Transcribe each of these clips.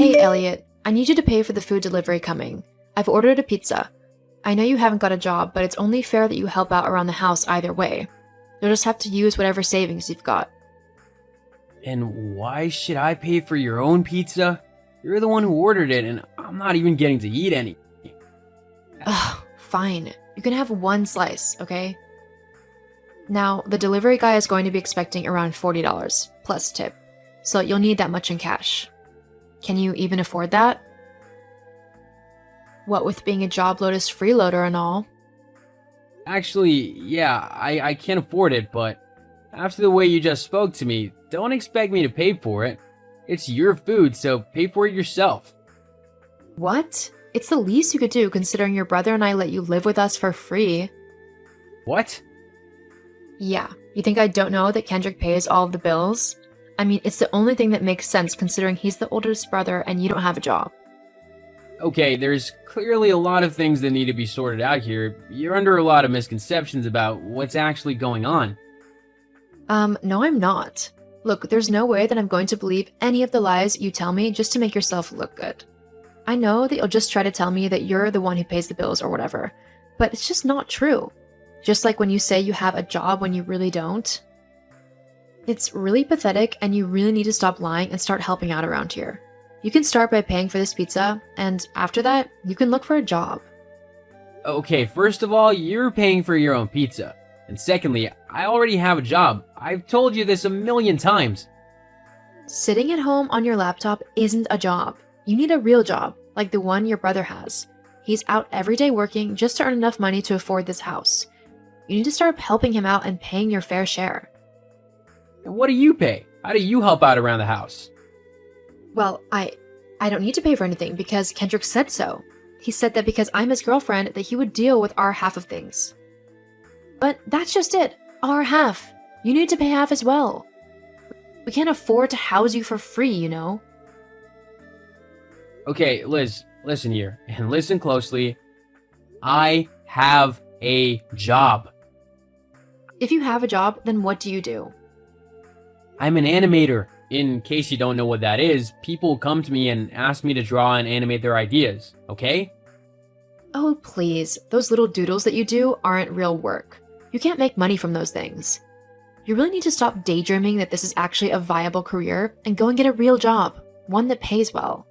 Hey, Elliot, I need you to pay for the food delivery coming. I've ordered a pizza. I know you haven't got a job, but it's only fair that you help out around the house either way. You'll just have to use whatever savings you've got. And why should I pay for your own pizza? You're the one who ordered it, and I'm not even getting to eat any. Ugh, fine. You can have one slice, okay? Now, the delivery guy is going to be expecting around $40, plus tip, so you'll need that much in cash. Can you even afford that? What with being a job Lotus freeloader and all? Actually, yeah, I can't afford it, but after the way you just spoke to me, don't expect me to pay for it. It's your food, so pay for it yourself. What? It's the least you could do considering your brother and I let you live with us for free. What? Yeah, you think I don't know that Kendrick pays all of the bills? I mean, it's the only thing that makes sense considering he's the oldest brother and you don't have a job. Okay, there's clearly a lot of things that need to be sorted out here. You're under a lot of misconceptions about what's actually going on. No, I'm not. Look, there's no way that I'm going to believe any of the lies you tell me just to make yourself look good. I know that you'll just try to tell me that you're the one who pays the bills or whatever, but it's just not true. Just like when you say you have a job when you really don't. It's really pathetic and you really need to stop lying and start helping out around here. You can start by paying for this pizza, and after that, you can look for a job. Okay, first of all, you're paying for your own pizza. And secondly, I already have a job. I've told you this a million times. Sitting at home on your laptop isn't a job. You need a real job, like the one your brother has. He's out every day working just to earn enough money to afford this house. You need to start helping him out and paying your fair share. And what do you pay? How do you help out around the house? Well, I don't need to pay for anything because Kendrick said so. He said that because I'm his girlfriend that he would deal with our half of things. But that's just it. Our half. You need to pay half as well. We can't afford to house you for free, you know? Okay, Liz, listen here, and listen closely. I have a job. If you have a job, then what do you do? I'm an animator. In case you don't know what that is, people come to me and ask me to draw and animate their ideas, okay? Oh, please. Those little doodles that you do aren't real work. You can't make money from those things. You really need to stop daydreaming that this is actually a viable career and go and get a real job, one that pays well.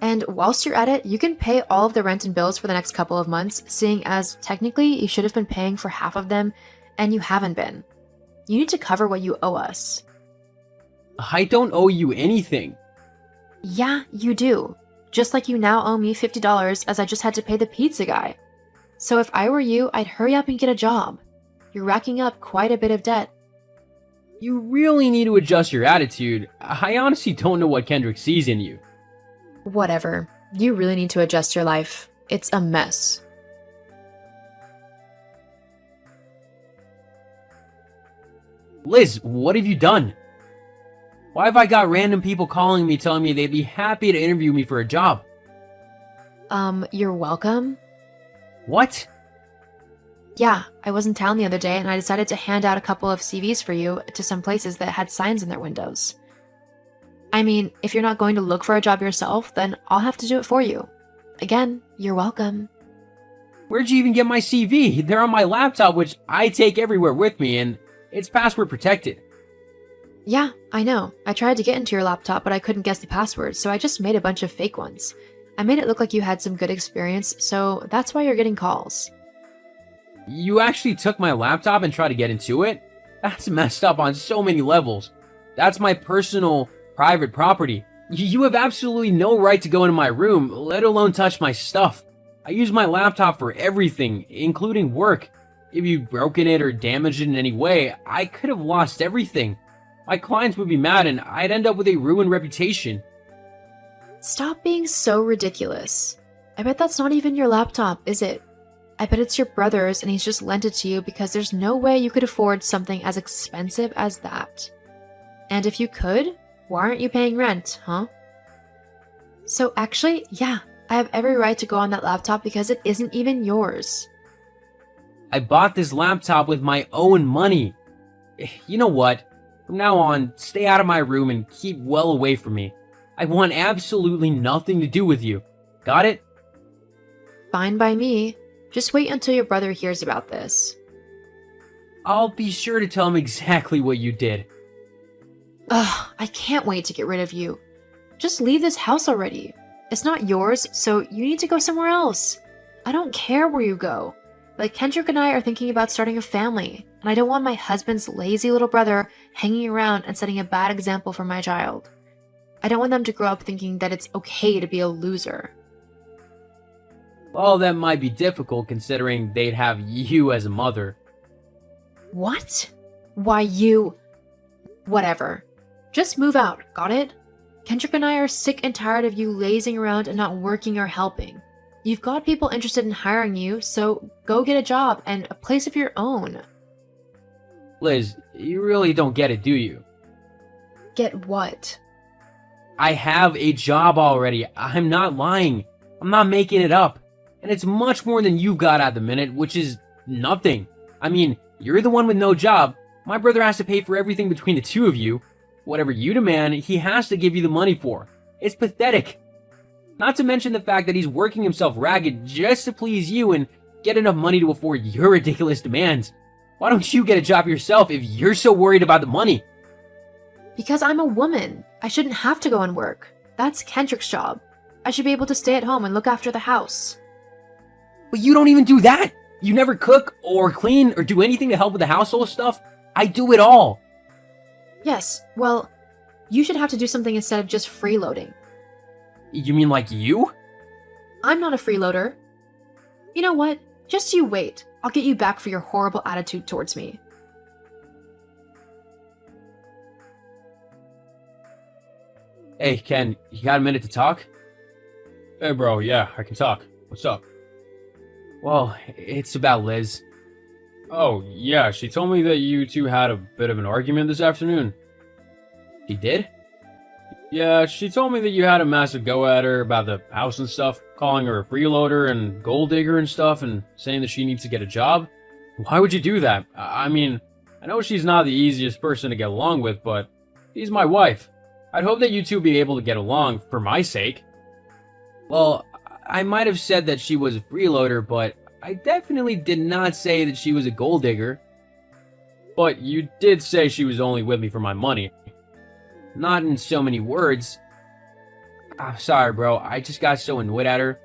And whilst you're at it, you can pay all of the rent and bills for the next couple of months, seeing as technically you should have been paying for half of them, and you haven't been. You need to cover what you owe us. I don't owe you anything. Yeah, you do. Just like you now owe me $50 as I just had to pay the pizza guy. So if I were you, I'd hurry up and get a job. You're racking up quite a bit of debt. You really need to adjust your attitude. I honestly don't know what Kendrick sees in you. Whatever. You really need to adjust your life. It's a mess. Liz, what have you done? Why have I got random people calling me telling me they'd be happy to interview me for a job? You're welcome? What? Yeah, I was in town the other day and I decided to hand out a couple of CVs for you to some places that had signs in their windows. I mean, if you're not going to look for a job yourself, then I'll have to do it for you. Again, you're welcome. Where'd you even get my CV? They're on my laptop, which I take everywhere with me, and it's password protected. Yeah, I know. I tried to get into your laptop, but I couldn't guess the password, so I just made a bunch of fake ones. I made it look like you had some good experience, so that's why you're getting calls. You actually took my laptop and tried to get into it? That's messed up on so many levels. That's my personal, private property. You have absolutely no right to go into my room, let alone touch my stuff. I use my laptop for everything, including work. If you've broken it or damaged it in any way, I could have lost everything. My clients would be mad and I'd end up with a ruined reputation. Stop being so ridiculous. I bet that's not even your laptop, is it? I bet it's your brother's and he's just lent it to you because there's no way you could afford something as expensive as that. And if you could, why aren't you paying rent, huh? So actually, yeah, I have every right to go on that laptop because it isn't even yours. I bought this laptop with my own money. You know what? From now on, stay out of my room and keep well away from me. I want absolutely nothing to do with you. Got it? Fine by me. Just wait until your brother hears about this. I'll be sure to tell him exactly what you did. Ugh, I can't wait to get rid of you. Just leave this house already. It's not yours, so you need to go somewhere else. I don't care where you go. Like, Kendrick and I are thinking about starting a family, and I don't want my husband's lazy little brother hanging around and setting a bad example for my child. I don't want them to grow up thinking that it's okay to be a loser. Well, that might be difficult considering they'd have you as a mother. What? Why you... Whatever. Just move out, got it? Kendrick and I are sick and tired of you lazing around and not working or helping. You've got people interested in hiring you, so go get a job and a place of your own. Liz, you really don't get it, do you? Get what? I have a job already. I'm not lying. I'm not making it up. And it's much more than you've got at the minute, which is nothing. I mean, you're the one with no job. My brother has to pay for everything between the two of you. Whatever you demand, he has to give you the money for. It's pathetic. Not to mention the fact that he's working himself ragged just to please you and get enough money to afford your ridiculous demands. Why don't you get a job yourself if you're so worried about the money? Because I'm a woman. I shouldn't have to go and work. That's Kendrick's job. I should be able to stay at home and look after the house. But you don't even do that. You never cook or clean or do anything to help with the household stuff. I do it all. Yes, well, you should have to do something instead of just freeloading. You mean like you? I'm not a freeloader. You know what? Just you wait. I'll get you back for your horrible attitude towards me. Hey, Ken, you got a minute to talk? Hey bro, yeah, I can talk. What's up? Well, it's about Liz. Oh, yeah, she told me that you two had a bit of an argument this afternoon. She did? Yeah, she told me that you had a massive go at her about the house and stuff, calling her a freeloader and gold digger and stuff, and saying that she needs to get a job. Why would you do that? I mean, I know she's not the easiest person to get along with, but she's my wife. I'd hope that you two be able to get along, for my sake. Well, I might have said that she was a freeloader, but I definitely did not say that she was a gold digger. But you did say she was only with me for my money. Not in so many words. I'm sorry, bro. I just got so annoyed at her.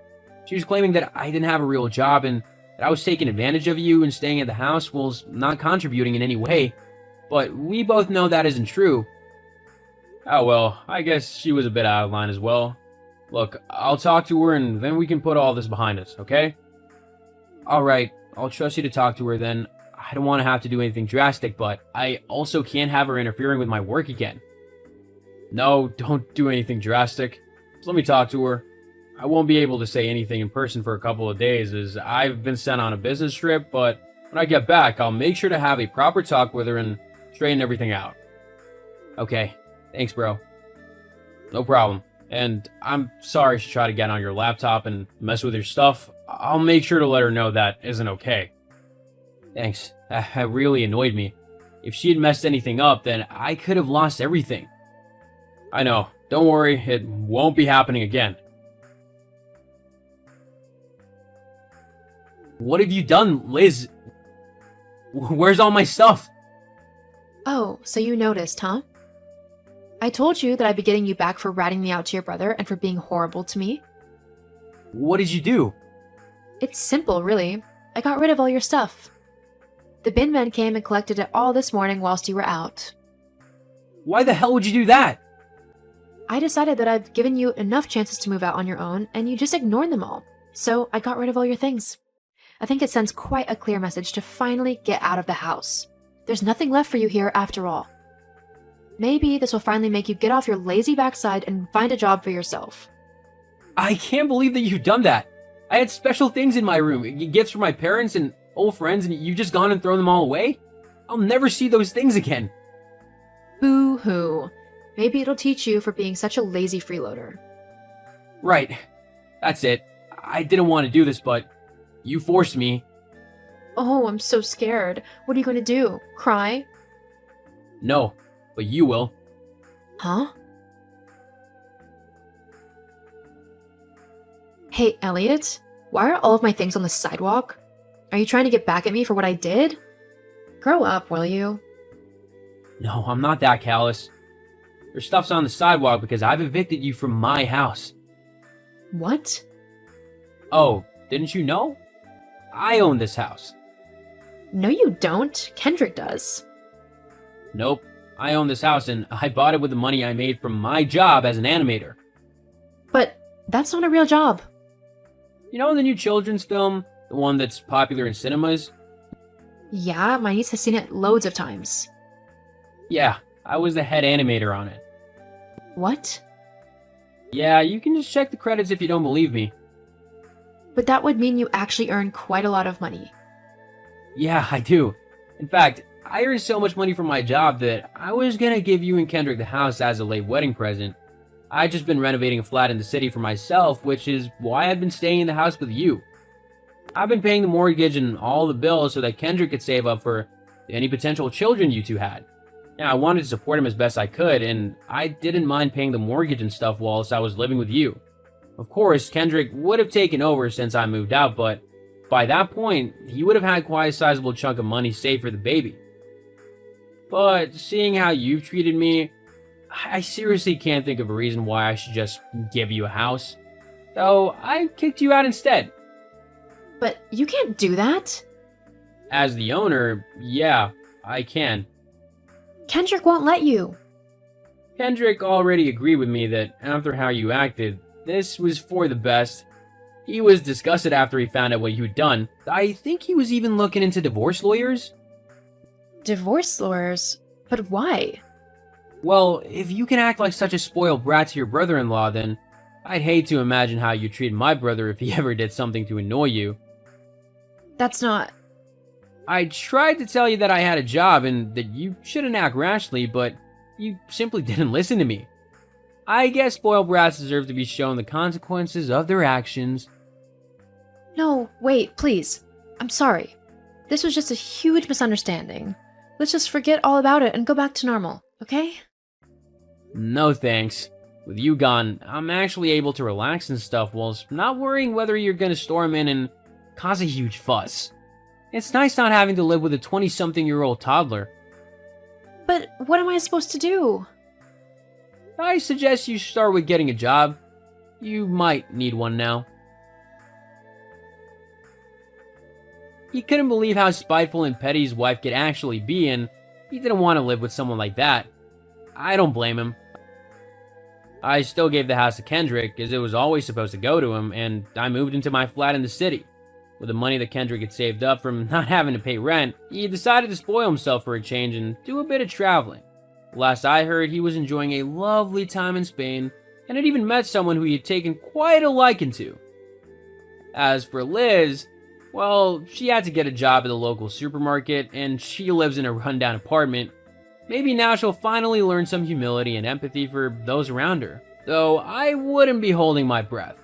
She was claiming that I didn't have a real job and that I was taking advantage of you and staying at the house while not contributing in any way. But we both know that isn't true. Oh well, I guess she was a bit out of line as well. Look, I'll talk to her and then we can put all this behind us, okay? Alright, I'll trust you to talk to her then. I don't want to have to do anything drastic, but I also can't have her interfering with my work again. No, don't do anything drastic. Just let me talk to her. I won't be able to say anything in person for a couple of days as I've been sent on a business trip, but when I get back, I'll make sure to have a proper talk with her and straighten everything out. Okay, thanks, bro. No problem. And I'm sorry she tried to get on your laptop and mess with your stuff. I'll make sure to let her know that isn't okay. Thanks. That really annoyed me. If she had messed anything up, then I could have lost everything. I know. Don't worry, it won't be happening again. What have you done, Liz? Where's all my stuff? Oh, so you noticed, huh? I told you that I'd be getting you back for ratting me out to your brother and for being horrible to me. What did you do? It's simple, really. I got rid of all your stuff. The bin men came and collected it all this morning whilst you were out. Why the hell would you do that? I decided that I've given you enough chances to move out on your own, and you just ignored them all. So I got rid of all your things. I think it sends quite a clear message to finally get out of the house. There's nothing left for you here after all. Maybe this will finally make you get off your lazy backside and find a job for yourself. I can't believe that you've done that. I had special things in my room, gifts from my parents and old friends, and you've just gone and thrown them all away? I'll never see those things again. Boo-hoo. Maybe it'll teach you for being such a lazy freeloader. Right. That's it. I didn't want to do this, but you forced me. Oh, I'm so scared. What are you going to do? Cry? No, but you will. Huh? Hey, Elliot, why are all of my things on the sidewalk? Are you trying to get back at me for what I did? Grow up, will you? No, I'm not that callous. Your stuff's on the sidewalk because I've evicted you from my house. What? Oh, didn't you know? I own this house. No, you don't. Kendrick does. Nope, I own this house and I bought it with the money I made from my job as an animator. But that's not a real job. You know the new children's film? The one that's popular in cinemas? Yeah, my niece has seen it loads of times. Yeah, I was the head animator on it. What? Yeah, you can just check the credits if you don't believe me. But that would mean you actually earn quite a lot of money. Yeah, I do. In fact, I earn so much money from my job that I was gonna give you and Kendrick the house as a late wedding present. I'd just been renovating a flat in the city for myself, which is why I've been staying in the house with you. I've been paying the mortgage and all the bills so that Kendrick could save up for any potential children you two had. Now, I wanted to support him as best I could, and I didn't mind paying the mortgage and stuff whilst I was living with you. Of course, Kendrick would have taken over since I moved out, but by that point, he would have had quite a sizable chunk of money saved for the baby. But seeing how you've treated me, I seriously can't think of a reason why I should just give you a house. So I kicked you out instead. But you can't do that. As the owner, yeah, I can. Kendrick won't let you. Kendrick already agreed with me that after how you acted, this was for the best. He was disgusted after he found out what you'd done. I think he was even looking into divorce lawyers. Divorce lawyers? But why? Well, if you can act like such a spoiled brat to your brother-in-law, then I'd hate to imagine how you treated my brother if he ever did something to annoy you. That's not... I tried to tell you that I had a job and that you shouldn't act rashly, but you simply didn't listen to me. I guess spoiled brats deserve to be shown the consequences of their actions. No, wait, please. I'm sorry. This was just a huge misunderstanding. Let's just forget all about it and go back to normal, okay? No thanks. With you gone, I'm actually able to relax and stuff whilst not worrying whether you're gonna storm in and cause a huge fuss. It's nice not having to live with a 20-something-year-old toddler. But what am I supposed to do? I suggest you start with getting a job. You might need one now. He couldn't believe how spiteful and petty his wife could actually be, and he didn't want to live with someone like that. I don't blame him. I still gave the house to Kendrick, as it was always supposed to go to him, and I moved into my flat in the city. With the money that Kendrick had saved up from not having to pay rent, he decided to spoil himself for a change and do a bit of traveling. Last I heard, he was enjoying a lovely time in Spain, and had even met someone who he had taken quite a liking to. As for Liz, well, she had to get a job at the local supermarket, and she lives in a rundown apartment. Maybe now she'll finally learn some humility and empathy for those around her, though I wouldn't be holding my breath.